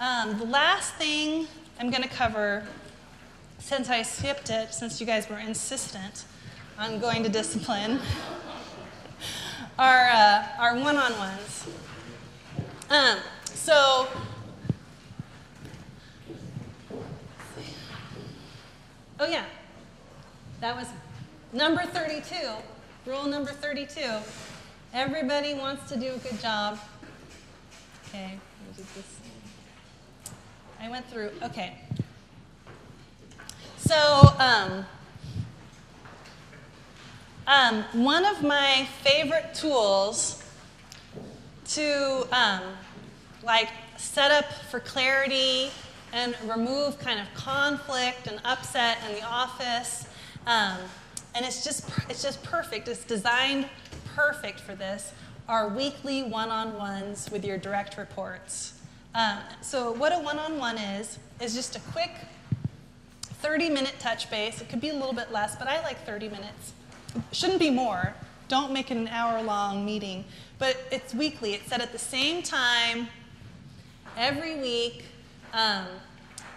The last thing I'm going to cover, since I skipped it, since you guys were insistent on going to discipline, are one-on-ones. Oh yeah, that was number 32, rule number 32. Everybody wants to do a good job. Okay, let me do this. I went through, okay. So, one of my favorite tools to set up for clarity and remove kind of conflict and upset in the office, and it's just perfect. It's designed perfect for this. Are weekly one-on-ones with your direct reports. So what a one-on-one is just a quick 30-minute touch base. It could be a little bit less, but I like 30 minutes. It shouldn't be more. Don't make it an hour-long meeting. But it's weekly. It's set at the same time every week. And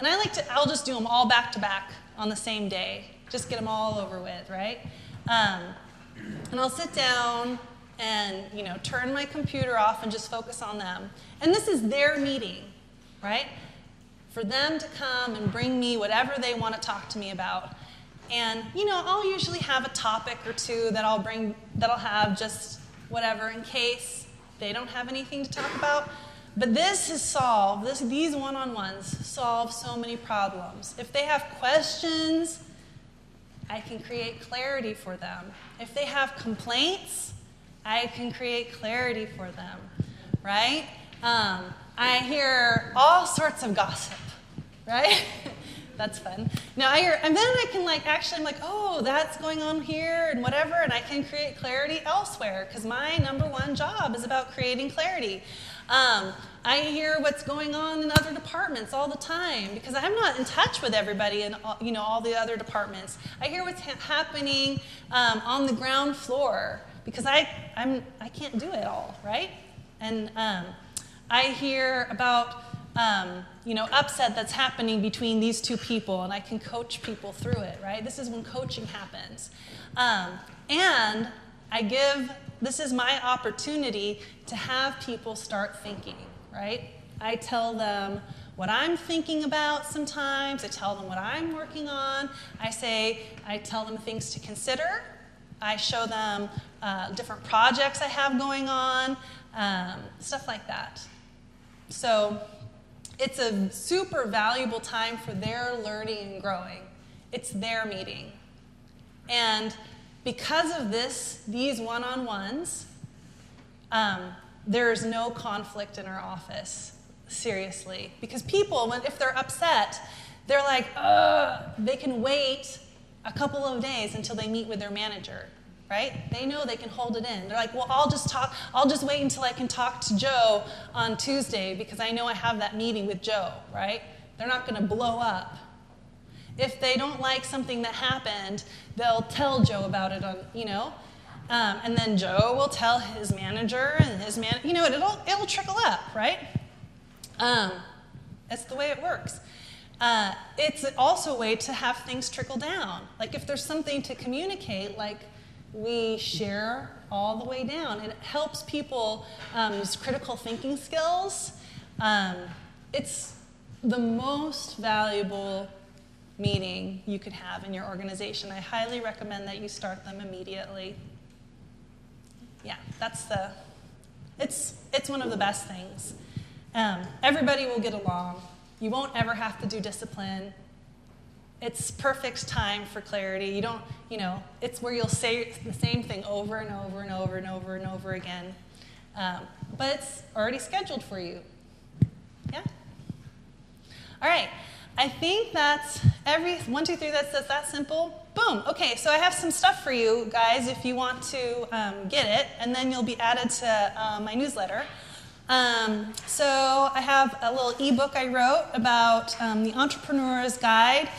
I'll just do them all back-to-back on the same day. Just get them all over with, right? And I'll sit down and turn my computer off and just focus on them. And this is their meeting, right? For them to come and bring me whatever they want to talk to me about. And I'll usually have a topic or two that I'll have just whatever in case they don't have anything to talk about. But this is solved. These one-on-ones solve so many problems. If they have questions, I can create clarity for them. If they have complaints, I can create clarity for them, right? I hear all sorts of gossip, right? That's fun. Now and then I can I'm like, oh, that's going on here and whatever, and I can create clarity elsewhere because my number one job is about creating clarity. I hear what's going on in other departments all the time because I'm not in touch with everybody in all the other departments. I hear what's happening on the ground floor because I can't do it all, right? And I hear about upset that's happening between these two people, and I can coach people through it, right? This is when coaching happens. And this is my opportunity to have people start thinking, right? I tell them what I'm thinking about sometimes. I tell them what I'm working on. I tell them things to consider. I show them different projects I have going on, stuff like that. So it's a super valuable time for their learning and growing. It's their meeting. And because of these one-on-ones, there's no conflict in our office, seriously. Because people, if they're upset, they're like, they can wait a couple of days until they meet with their manager, right? They know they can hold it in. They're like, well, I'll just wait until I can talk to Joe on Tuesday because I know I have that meeting with Joe, right? They're not going to blow up. If they don't like something that happened, they'll tell Joe about it and then Joe will tell his manager, and his it'll trickle up, right? That's the way it works. It's also a way to have things trickle down. Like if there's something to communicate, we share all the way down. It helps people use critical thinking skills. It's the most valuable meeting you could have in your organization. I highly recommend that you start them immediately. Yeah, it's one of the best things. Everybody will get along. You won't ever have to do discipline. It's perfect time for clarity. You don't, it's where you'll say the same thing over and over and over and over and over again. But it's already scheduled for you. Yeah? All right. I think that's 1, 2, 3, that's that simple. Boom. Okay, so I have some stuff for you guys if you want to get it, and then you'll be added to my newsletter. So I have a little ebook I wrote about the Entrepreneur's Guide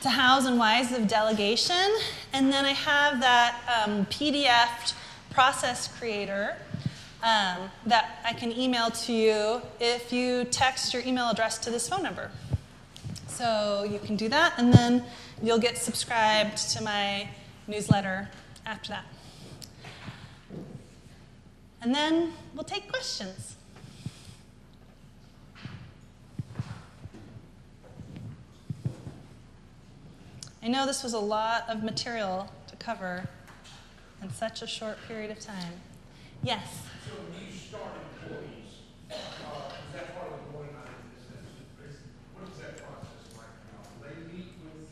to Hows and Whys of Delegation, and then I have that PDF process creator. that I can email to you if you text your email address to this phone number. So you can do that, and then you'll get subscribed to my newsletter after that. And then we'll take questions. I know this was a lot of material to cover in such a short period of time. Yes? So when you start employees, is that part of the organizing business? What is that process like now? Do they meet with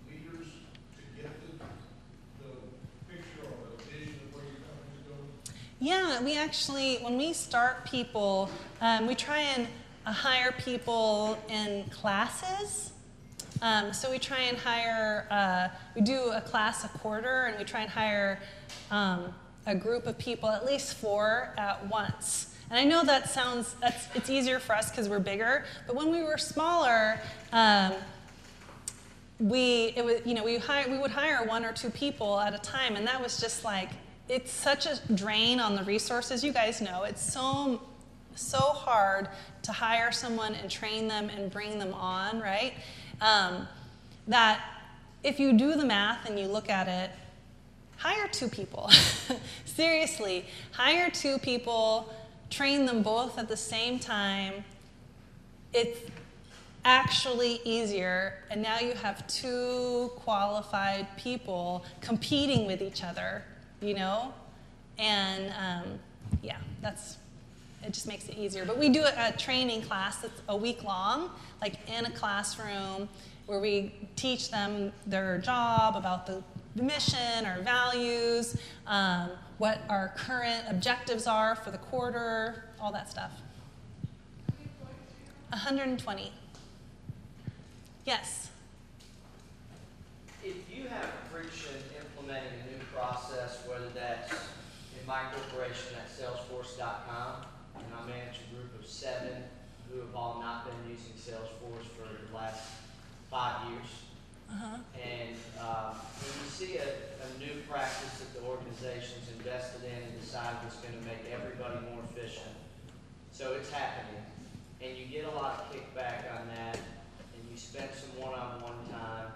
leaders to get the picture or the vision of where your company's going? Yeah, we actually, when we start people, we try and hire people in classes. So we try and hire, we do a class a quarter, and we try and hire a group of people, at least 4 at once. And I know that sounds, it's easier for us because we're bigger, but when we were smaller, we would hire 1 or 2 people at a time, and that was just like, it's such a drain on the resources. You guys know, it's so hard to hire someone and train them and bring them on, right? That if you do the math and you look at it, hire 2 people. Seriously, hire 2 people, train them both at the same time. It's actually easier, and now you have 2 qualified people competing with each other, you know? And yeah, it just makes it easier. But we do a training class that's a week long, like in a classroom, where we teach them their job, about the mission, our values, what our current objectives are for the quarter, all that stuff. 120. Yes? If you have friction implementing a new process, whether that's in my corporation at Salesforce.com, and I manage a group of 7 who have all not been using Salesforce for the last 5 years. And when you see a new practice that the organization's invested in and decided it's going to make everybody more efficient, so it's happening, and you get a lot of kickback on that, and you spend some one-on-one time,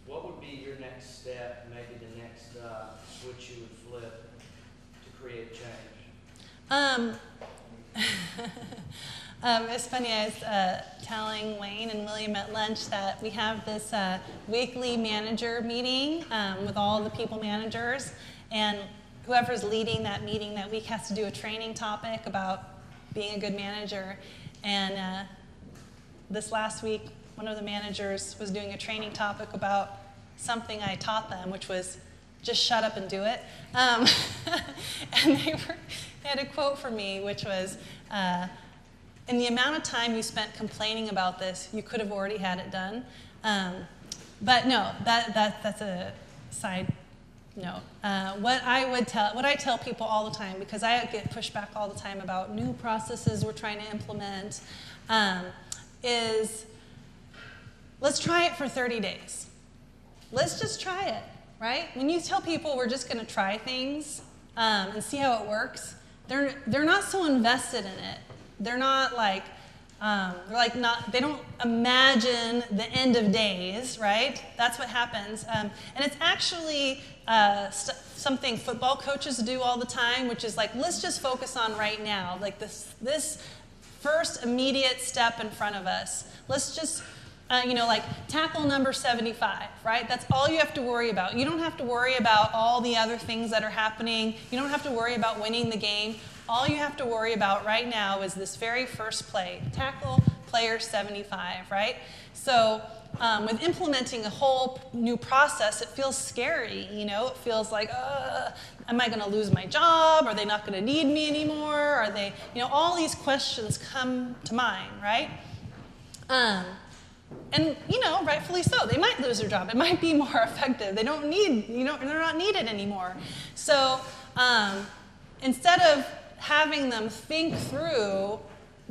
what would be your next step, maybe the next switch you would flip to create change? It's funny, I was telling Wayne and William at lunch that we have this weekly manager meeting with all the people managers, and whoever's leading that meeting that week has to do a training topic about being a good manager. And this last week, one of the managers was doing a training topic about something I taught them, which was just shut up and do it. And they had a quote for me, which was, in the amount of time you spent complaining about this, you could have already had it done. But no, that's a side note. What I tell people all the time, because I get pushback all the time about new processes we're trying to implement, is let's try it for 30 days. Let's just try it, right? When you tell people we're just going to try things and see how it works, they're not so invested in it. They're not like, they don't imagine the end of days, right? That's what happens. And it's actually something football coaches do all the time, which is like, let's just focus on right now, like this first immediate step in front of us. Let's just, like tackle number 75, right? That's all you have to worry about. You don't have to worry about all the other things that are happening. You don't have to worry about winning the game. All you have to worry about right now is this very first play, tackle player 75, right? So with implementing a whole new process, it feels scary, It feels like, am I going to lose my job? Are they not going to need me anymore? Are they, all these questions come to mind, right? And, rightfully so. They might lose their job. It might be more effective. They don't need, they're not needed anymore. So instead of having them think through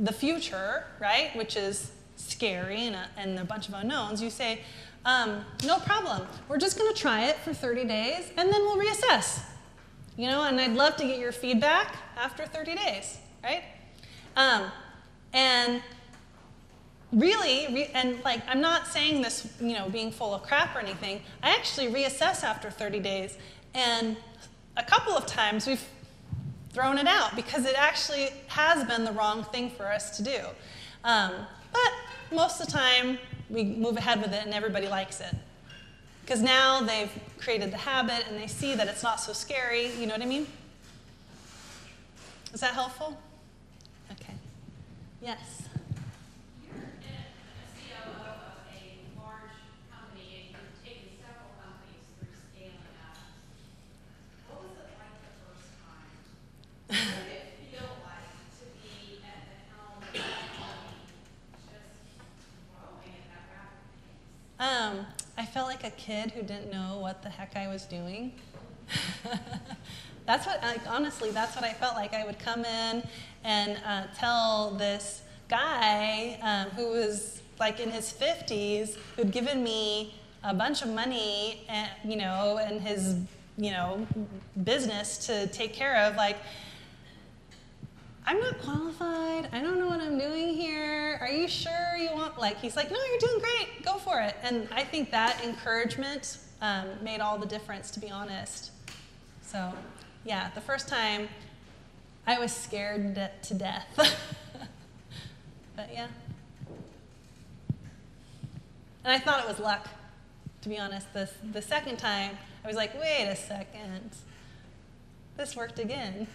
the future, right, which is scary and a bunch of unknowns, you say, no problem. We're just going to try it for 30 days, and then we'll reassess. You know, and I'd love to get your feedback after 30 days, right? And really, and like, I'm not saying this, you know, being full of crap or anything. I actually reassess after 30 days, and a couple of times we've thrown it out because it actually has been the wrong thing for us to do. But most of the time, we move ahead with it and everybody likes it. Because now they've created the habit and they see that it's not so scary, you know what I mean? Is that helpful? Okay. Yes? You're a COO of a large company and you've taken several companies through scaling up. What was it like the first time? What did it feel like to be at the helm of that company, just growing at that rapid pace? I felt like a kid who didn't know what the heck I was doing. That's what, like, honestly, that's what I felt like. I would come in and tell this guy who was like in his 50s, who'd given me a bunch of money, and, you know, and his, you know, business to take care of, like, I'm not qualified. I don't know what I'm doing here. Are you sure you want, like, he's like, no, you're doing great. Go for it. And I think that encouragement made all the difference, to be honest. So, yeah, the first time I was scared to death. But yeah. And I thought it was luck, to be honest. The second time, I was like, wait a second. This worked again.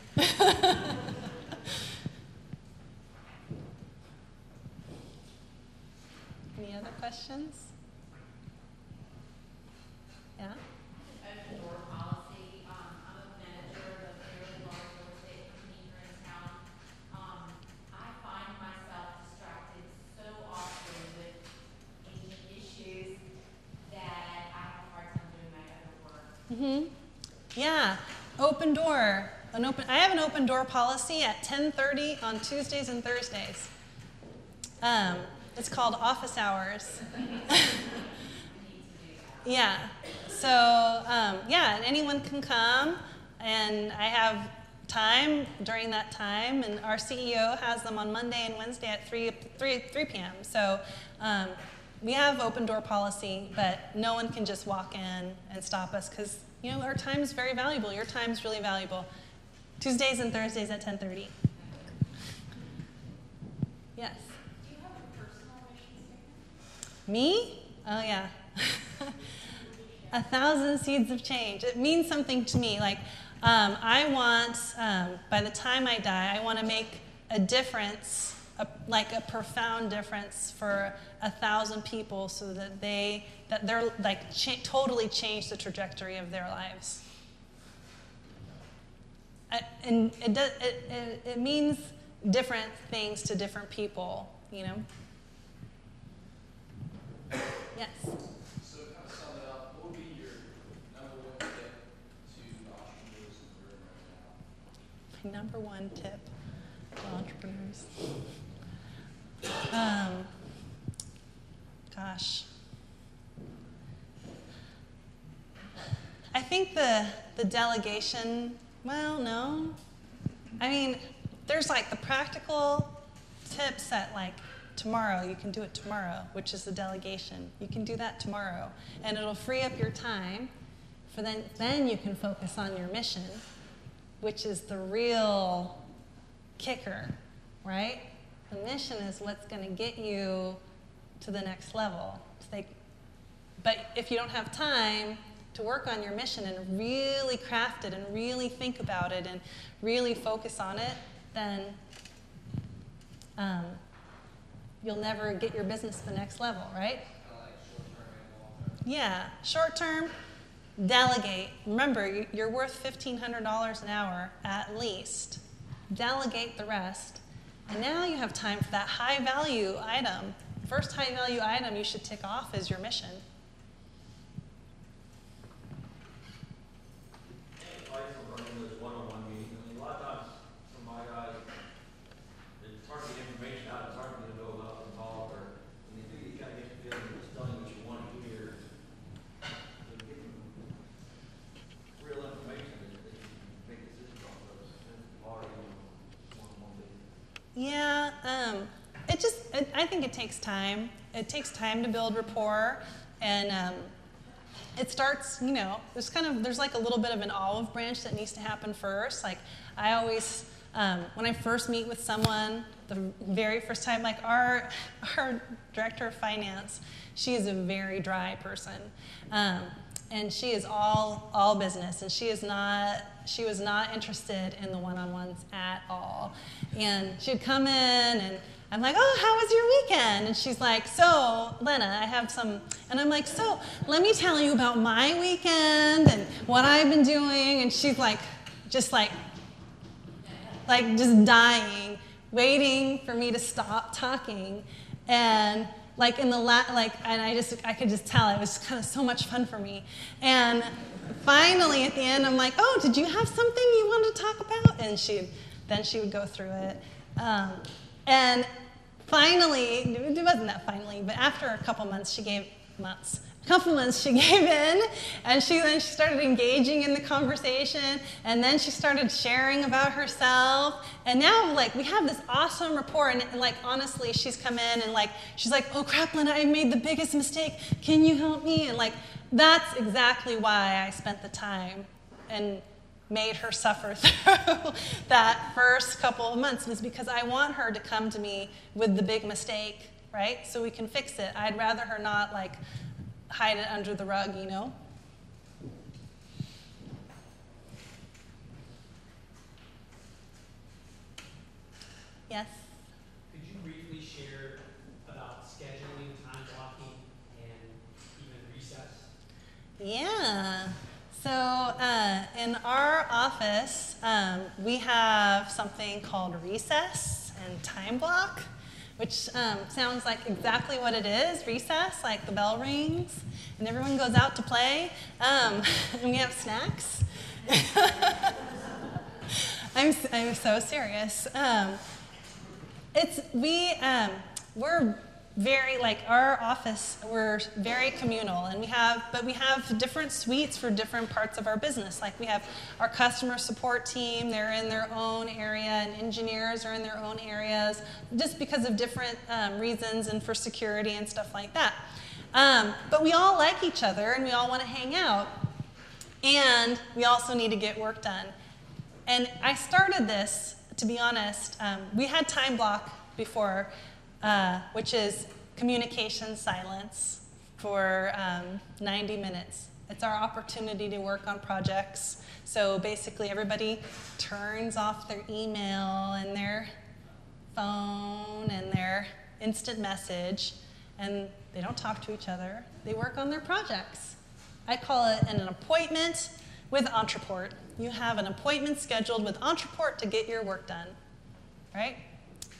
Any other questions? Yeah? Open door policy. I'm a manager of a fairly large real estate company here in town. I find myself distracted so often with agent issues that I have a hard time doing my other work. Mm-hmm. Yeah. Open door. I have an open door policy at 10:30 on Tuesdays and Thursdays. It's called office hours. Yeah. So, yeah, and anyone can come, and I have time during that time, and our CEO has them on Monday and Wednesday at 3 p.m. So we have open door policy, but no one can just walk in and stop us because, you know, our time is very valuable. Your time is really valuable. Tuesdays and Thursdays at 10:30. Yes? Do you have a personal mission statement? Me? Oh, yeah. 1,000 seeds of change. It means something to me. Like, I want, by the time I die, I want to make a difference, like a profound difference for 1,000 people so that they're like totally change the trajectory of their lives. And it means different things to different people, you know? Yes? So to kind of sum it up, what would be your number one tip to entrepreneurs in the room right now? My number one tip to entrepreneurs. Gosh. I think the delegation, well, no. I mean, there's like the practical tips that like tomorrow, you can do it tomorrow, which is the delegation. You can do that tomorrow, and it'll free up your time for then you can focus on your mission, which is the real kicker, right? The mission is what's going to get you to the next level. But if you don't have time to work on your mission and really craft it and really think about it and really focus on it, then you'll never get your business to the next level, right? Yeah, short term, delegate. Remember, you're worth $1,500 an hour at least. Delegate the rest. And now you have time for that high value item. First high value item you should tick off is your mission. Advice on running those one-on-one meetings. I mean, a lot of times, from my guys, it's hard to get information out. It's hard for them to go up and talk, or when you do, you gotta get the feeling of just telling what you want to hear. So give them real information that you make think it takes time. It takes time to build rapport, and it starts, there's like a little bit of an olive branch that needs to happen first. Like I always, when I first meet with someone, the very first time, like our director of finance, she is a very dry person. And she is all business, and she was not interested in the one-on-ones at all. And she'd come in, and I'm like, oh, how was your weekend? And she's like, so, Lena, I have some, and I'm like, so, let me tell you about my weekend and what I've been doing. And she's like, just dying, waiting for me to stop talking. And like and I could just tell it was kind of so much fun for me. And finally at the end, I'm like, oh, did you have something you wanted to talk about? And then she would go through it. And finally, it wasn't that finally, but after a couple months, she gave in, and then she started engaging in the conversation, and then she started sharing about herself, and now like we have this awesome rapport, and like honestly, she's come in and like she's like, oh crap, Lena, I made the biggest mistake. Can you help me? And like that's exactly why I spent the time and made her suffer through that first couple of months, was because I want her to come to me with the big mistake, right? So we can fix it. I'd rather her not like hide it under the rug, Yes? Could you briefly share about scheduling, time blocking, and even recess? Yeah. So in our office, we have something called recess and time block, which sounds like exactly what it is, recess, like the bell rings, and everyone goes out to play, and we have snacks. I'm so serious. We're very, like our office, we're very communal, and we have different suites for different parts of our business. Like we have our customer support team, they're in their own area, and engineers are in their own areas, just because of different reasons and for security and stuff like that. But we all like each other, and we all want to hang out, and we also need to get work done. And I started this, to be honest, we had time block before, which is communication silence for 90 minutes. It's our opportunity to work on projects. So basically everybody turns off their email and their phone and their instant message, and they don't talk to each other. They work on their projects. I call it an appointment with Entreport. You have an appointment scheduled with Entreport to get your work done, right?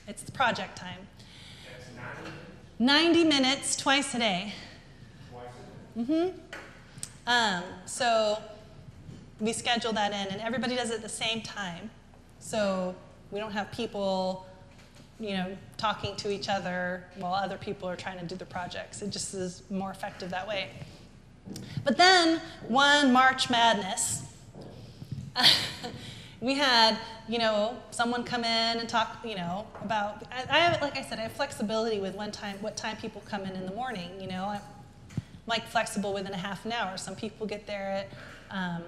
It's the project time. 90 minutes, twice a day. So we schedule that in, and everybody does it at the same time. So we don't have people, talking to each other while other people are trying to do the projects. It just is more effective that way. But then one March Madness, we had, someone come in and talk, about, like I said, I have flexibility with what time people come in the morning, I'm like flexible within a half an hour. Some people get there at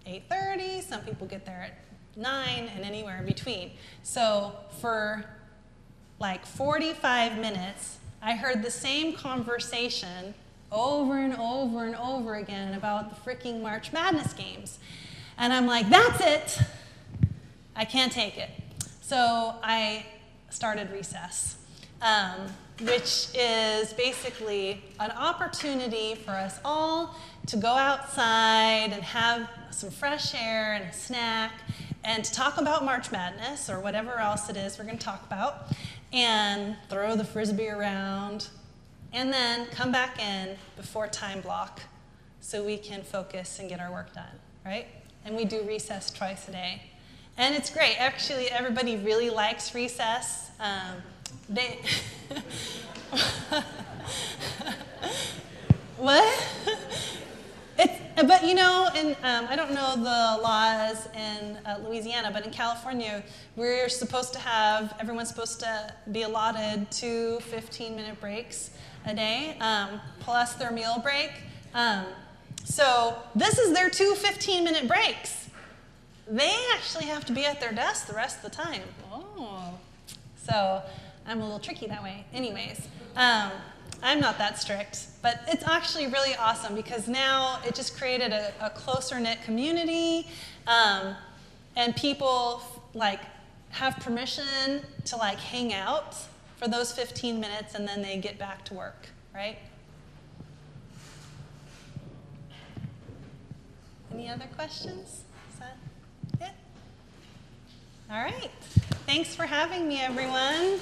8:30, some people get there at 9, and anywhere in between. So for like 45 minutes, I heard the same conversation over and over and over again about the freaking March Madness games. And I'm like, that's it. I can't take it. So I started recess, which is basically an opportunity for us all to go outside and have some fresh air and a snack and to talk about March Madness or whatever else it is we're going to talk about, and throw the Frisbee around, and then come back in before time block so we can focus and get our work done, right? And we do recess twice a day. And it's great. Actually, everybody really likes recess. What? But and I don't know the laws in Louisiana, but in California, we're supposed to have, everyone's supposed to be allotted 2 15-minute breaks a day, plus their meal break. So this is their 2 15-minute breaks. They actually have to be at their desk the rest of the time. Oh, so I'm a little tricky that way. Anyways, I'm not that strict, but it's actually really awesome because now it just created a closer-knit community, and people like have permission to like hang out for those 15 minutes and then they get back to work, right? Any other questions? Is that it? All right. Thanks for having me, everyone.